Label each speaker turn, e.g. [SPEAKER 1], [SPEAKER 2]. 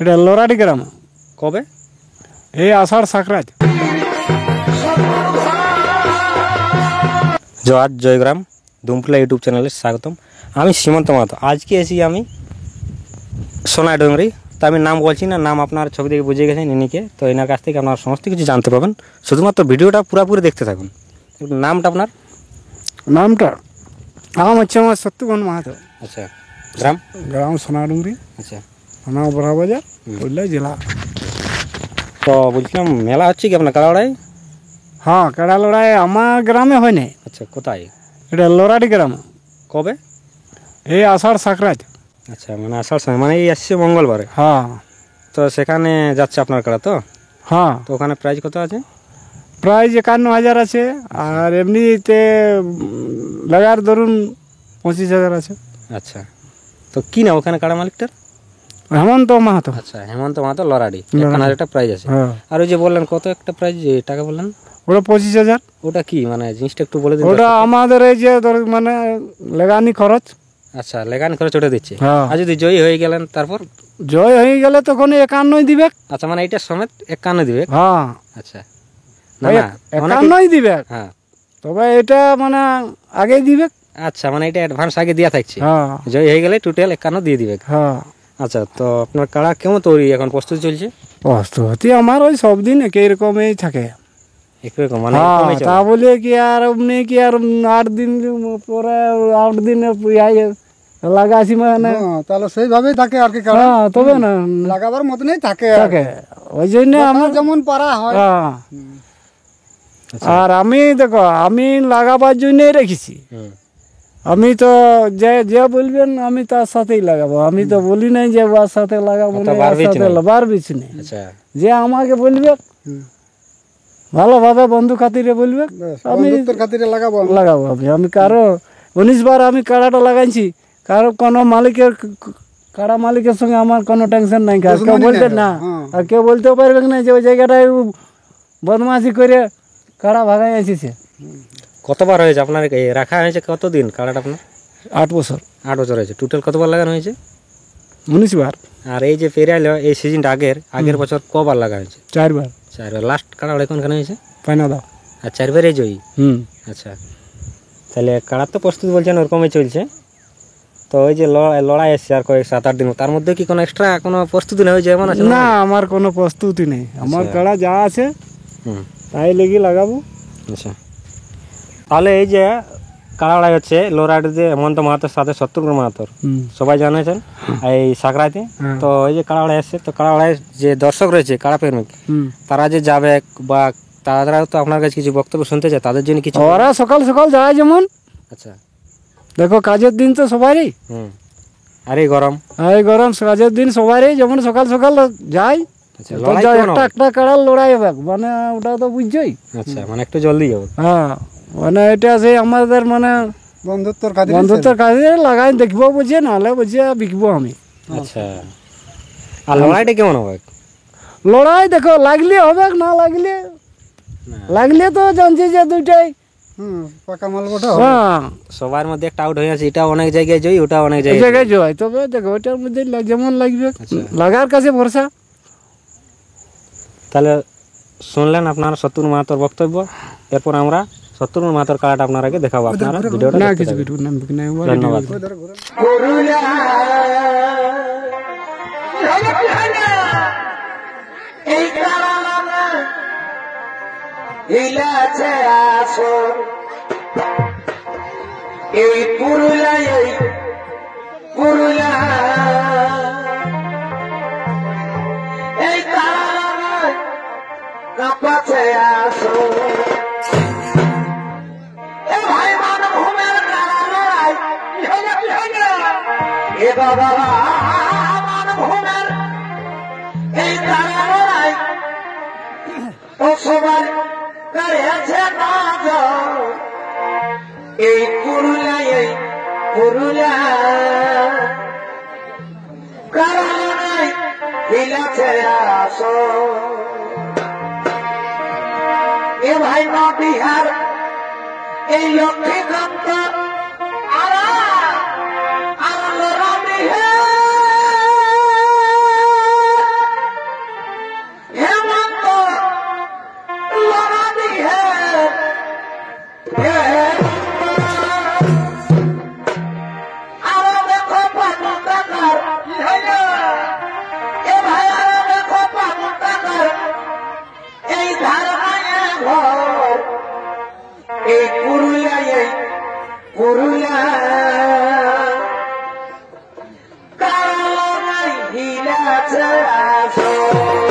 [SPEAKER 1] এটা লোরাডি গ্রাম।
[SPEAKER 2] কবে?
[SPEAKER 1] এই আষাঢ় সাকরাত।
[SPEAKER 2] জয় জয়গ্রাম দুমফুলা ইউটিউব চ্যানেলে স্বাগতম। আমি সীমন্ত মাহাতো। আজকে এসি আমি সোনাডুংরি। তো আমি নাম বলছি না, নাম আপনার ছবি দেখে বুঝে গেছেন ইনিকে। তো এনার কাছ থেকে আপনার সমস্ত কিছু জানতে পাবেন, শুধুমাত্র ভিডিওটা পুরোপুরি দেখতে থাকুন। নামটা আপনার?
[SPEAKER 1] নামটা নাম হচ্ছে আমার সত্যগণ মাহাতো।
[SPEAKER 2] আচ্ছা। গ্রাম?
[SPEAKER 1] গ্রাম সোনাডুংরি,
[SPEAKER 2] আচ্ছা।
[SPEAKER 1] থানা বড়াবাজার, পুরুলিয়া জেলা।
[SPEAKER 2] তো বলছিলাম মেলা হচ্ছে কি আপনার কালাড়ায়?
[SPEAKER 1] হ্যাঁ, কাড়া লড়াই আমার গ্রামে হয় নাই।
[SPEAKER 2] আচ্ছা, কোথায়?
[SPEAKER 1] এটা লোরাডি গ্রাম।
[SPEAKER 2] কবে?
[SPEAKER 1] এই আষাঢ় সাকরাত।
[SPEAKER 2] আচ্ছা, মানে আসার সময় মানে এই আসছে মঙ্গলবারে।
[SPEAKER 1] হ্যাঁ
[SPEAKER 2] তো সেখানে যাচ্ছে আপনার কাড়া তো?
[SPEAKER 1] হ্যাঁ,
[SPEAKER 2] তো ওখানে প্রাইজ কত আছে?
[SPEAKER 1] প্রায় 51,000 আছে। আর এমনিতে লাগার ধরুন 25,000 আছে।
[SPEAKER 2] আচ্ছা। তো কি না ওখানে কাড়া মালিকটার?
[SPEAKER 1] হেমন্ত মাহাতো।
[SPEAKER 2] আচ্ছা, হেমন্ত মাহাতো লরাডি। এখানে একটা প্রাইজ আছে।
[SPEAKER 1] হ্যাঁ,
[SPEAKER 2] আর ওই যে বললেন কত একটা প্রাইজ টাকা বললেন,
[SPEAKER 1] ওটা 25,000।
[SPEAKER 2] ওটা কি মানে জিনিসটা একটু বলে দিন।
[SPEAKER 1] ওটা আমাদের এই যে মানে লেগানি খরচ।
[SPEAKER 2] আচ্ছা, লেগান খরচ ওটা দিচ্ছে।
[SPEAKER 1] হ্যাঁ,
[SPEAKER 2] আর যদি জয়ী হয়ে গেলেন তারপর?
[SPEAKER 1] জয় হয়ে গেলে তখন 51 দিবে।
[SPEAKER 2] আচ্ছা, মানে এটা সমেত 51 দিবে।
[SPEAKER 1] হ্যাঁ,
[SPEAKER 2] আচ্ছা, না না
[SPEAKER 1] 51 দিবে।
[SPEAKER 2] হ্যাঁ,
[SPEAKER 1] তবে এটা মানে আগে দিবে।
[SPEAKER 2] আচ্ছা, মানে এটা অ্যাডভান্স আগে দেওয়া থাকছে।
[SPEAKER 1] হ্যাঁ
[SPEAKER 2] জয়ী হয়ে গেলে টোটাল 51 দিয়ে দিবে।
[SPEAKER 1] হ্যাঁ।
[SPEAKER 2] আচ্ছা, তো আপনার কাড়া কেমন তৈরি এখন প্রস্তুতি চলছে?
[SPEAKER 1] প্রস্তুতি আমার ওই সব দিন একই রকমই থাকে।
[SPEAKER 2] একরকম মানে
[SPEAKER 1] হ্যাঁ,
[SPEAKER 2] এরকমই চলে?
[SPEAKER 1] তা বলে কি আর এমনি কি আর 8 দিন পরে 8 দিনে লাগাছি মানে
[SPEAKER 3] তাহলে সেইভাবেই থাকে আর কি।
[SPEAKER 1] হ্যাঁ, তবে না
[SPEAKER 3] লাগাবার মতনই থাকে
[SPEAKER 1] থাকে। ওই জন্য আমার
[SPEAKER 3] যেমন পারা হয়।
[SPEAKER 1] হ্যাঁ। আর আমি দেখো, আমি লাগাবার জন্যই রেখেছি।
[SPEAKER 2] হুম।
[SPEAKER 1] আমি তো যে যে বলবেন আমি তার সাথেই লাগাবো। আমি তো বলি নাই যে ওর সাথে লাগাবো না, ওর সাথে বারবিছ নেই।
[SPEAKER 2] আচ্ছা,
[SPEAKER 1] যে আমাকে বলবে ভালোভাবে বন্ধু খাতিরে বলবে, আমি
[SPEAKER 3] বন্ধুত্বের খাতিরে লাগাবো।
[SPEAKER 1] লাগাবো। আমি কারো 19 বার আমি কাড়াটা লাগাইছি। কারো কোনো মালিকের কাড়া মালিকের সঙ্গে আমার কোনো টেনশন নাই। কেউ বলতে না, আর কেউ বলতেও পারবে না যে ওই জায়গাটায় বদমাশি করে কাড়া ভাগাই আসিছে।
[SPEAKER 2] কতবার হয়েছে আপনার রাখা হয়েছে? কতদিন কাড়াটা আপনার?
[SPEAKER 1] 8 বছর।
[SPEAKER 2] 8 বছর হয়েছে। টোটাল কতবার লাগানো হয়েছে?
[SPEAKER 1] 19 বার।
[SPEAKER 2] আর এই যে পেরিয়াল এই সিজনটা আগের বছর কবার লাগা হয়েছে?
[SPEAKER 1] 4 বার।
[SPEAKER 2] 4 বার। লাস্ট কাড়া ওটা কোনখানে হয়েছে?
[SPEAKER 1] পায়না দাও।
[SPEAKER 2] আর 4 বারে জয়ী। আচ্ছা, তাহলে কাড়ার তো প্রস্তুতি বলছেন ওরকমই চলছে। তো ওই যে লড়াই এসছে আর কয়েক 7-8 দিন, তার মধ্যে কি কোনো এক্সট্রা কোনো প্রস্তুতি নেই যেমন আছে?
[SPEAKER 1] না, আমার কোনো প্রস্তুতি নেই। আমার কাড়া যা আছে তাই লেগে লাগাবো।
[SPEAKER 2] আচ্ছা, তাহলে এই যে কাড়া লড়াই হচ্ছে লোরাডিতে হেমন্ত মাহাতোর সাথে শত্রুঘ্ন মাহাতোর, সবাই জানেছেন এই সাকরাইতে। তো এই যে কাড়া লড়াই আসছে, তো কাড়া লড়াই যে দর্শক রয়েছে কাড়া প্রেমিক, তারা যে যাবে বা তারা তো আপনার কাছে কিছু বক্তব্য শুনতে চায়, তাদের জন্য কিছু?
[SPEAKER 1] ওরা সকাল সকাল যায় যেমন।
[SPEAKER 2] আচ্ছা,
[SPEAKER 1] দেখো কাজের দিন তো সবারই।
[SPEAKER 2] আর এই গরম
[SPEAKER 1] কাজের দিন সবারই যেমন সকাল সকাল যায়। একটা একটা কাড়ার লড়াই হবে মানে ওটা তো বুঝছই।
[SPEAKER 2] আচ্ছা, মানে একটু জলদি যাবো।
[SPEAKER 1] হ্যাঁ, মানে এটা সেই আমাদের মানে
[SPEAKER 3] বন্ধুত্বর
[SPEAKER 1] কাজে লাগাই দেখবো বুঝে, নাহলে বুঝে বিকবো আমি।
[SPEAKER 2] আচ্ছা, আর লড়াইটা কেমন হবে?
[SPEAKER 1] লড়াই দেখো লাগলে হবে, না লাগলে তো জানছি যে দুইটাই
[SPEAKER 3] পাকা মাল বটে।
[SPEAKER 2] সবার মধ্যে একটা আউট হয়ে আছে, এটা অনেক জায়গায় জয়ী, ওটা অনেক
[SPEAKER 1] জায়গায় জয়। তবে দেখো ওইটার মধ্যে যেমন লাগবে, লাগার কাছে ভরসা।
[SPEAKER 2] তাহলে শুনলেন আপনার শত্রুঘ্ন মাহাতোর বক্তব্য। এরপর আমরা শত্রুঘ্ন মাহাতোর কাড়াটা আপনারাকে দেখাবো। আপনারা ভিডিওটা ধন্যবাদ।
[SPEAKER 4] এই পুরুলিয়া এই কাছে আসো, এ ভাই মানভূমের লড়াই, এ বাবা মানভূমের এই লড়াই, ও সবাই করেছে নজর। এই পুরুলিয়া কারণে হিলাছে আসো, এ ভাই মা বিহার এই লক্ষ্মীকান্ত ছেড়া আসো